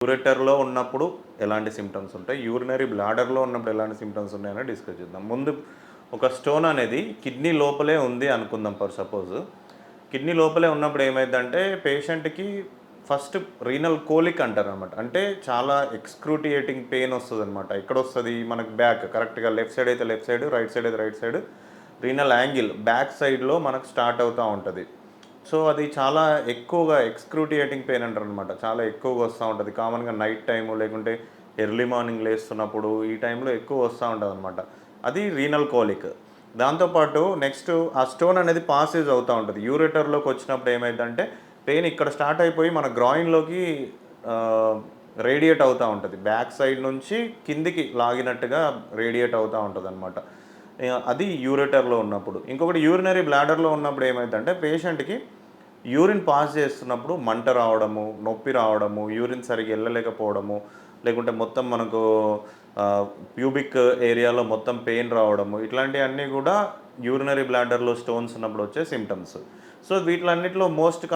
యూరెటర్‌లో ఉన్నప్పుడు ఎలాంటి సింప్టమ్స్ ఉంటాయి? యూరినరీ బ్లాడర్‌లో ఉన్నప్పుడు ఎలాంటి సింప్టమ్స్ ఉన్నాయని డిస్కస్ చేద్దాం. ముందు ఒక స్టోన్ అనేది కిడ్నీ లోపలే ఉంది అనుకుందాం ఫర్ సపోజ్. కిడ్నీ లోపలే ఉన్నప్పుడు ఏమైద్దంటే పేషెంట్‌కి ఫస్ట్ రీనల్ కోలిక్ అంటారనమాట. అంటే చాలా ఎక్స్‌క్రూటియేటింగ్ పెయిన్ వస్తదనమాట. ఎక్కడొస్తది? మనకు బ్యాక్ కరెక్ట్‌గా లెఫ్ట్ సైడ్ అయితే లెఫ్ట్ సైడ్, రైట్ సైడ్ అయితే right side. Renal angle back సైడ్‌లో మనకు స్టార్ట్ అవుతా ఉంటది. సో, అది చాలా ఎక్కువగా ఎక్స్‌క్రూటియేటింగ్ పెయిన్ అంటారనమాట. చాలా ఎక్కువగా వస్తా ఉంటది. కామన్‌గా నైట్ టైము లేకుంటే ఎర్లీ మార్నింగ్ లేస్తున్నప్పుడు ఈ టైంలో ఎక్కువ వస్తా ఉంటదనమాట. అది రీనల్ కోలిక్. దాంతో పాటు నెక్స్ట్ ఆ స్టోన్ అనేది పాసేజ్ అవుతా ఉంటది. యూరెటర్‌లోకి వచ్చినప్పుడు ఏమైద్దంటే పెయిన్ ఇక్కడ స్టార్ట్ అయిపోయి మన గ్రాయిన్‌లోకి ఆహ్, రేడియేట్ అవుతా ఉంటది. బ్యాక్ సైడ్ నుంచి కిందికి లాగినట్టుగా రేడియేట్ అవుతా ఉంటదనమాట. అది యూరెటర్‌లో ఉన్నప్పుడు. ఇంకొకటి యూరినరీ బ్లాడర్‌లో ఉన్నప్పుడు ఏమైద్దంటే పేషెంట్‌కి యూరిన్ పాస్ చేస్తున్నప్పుడు మంట రావడము, నొప్పి రావడము, యూరిన్ సరిగ్గా ఎళ్ళలేకపోవడము, లేకుంటే మొత్తం మనకు ఆహ్, ప్యూబిక్ ఏరియాలో మొత్తం పెయిన్ రావడము, ఇట్లాంటియన్నీ గూడా యూరినరీ బ్లాడర్‌లో స్టోన్స్ ఉన్నప్పుడు వచ్చే సింప్టమ్స్. So, వీటిలన్నిటిలో most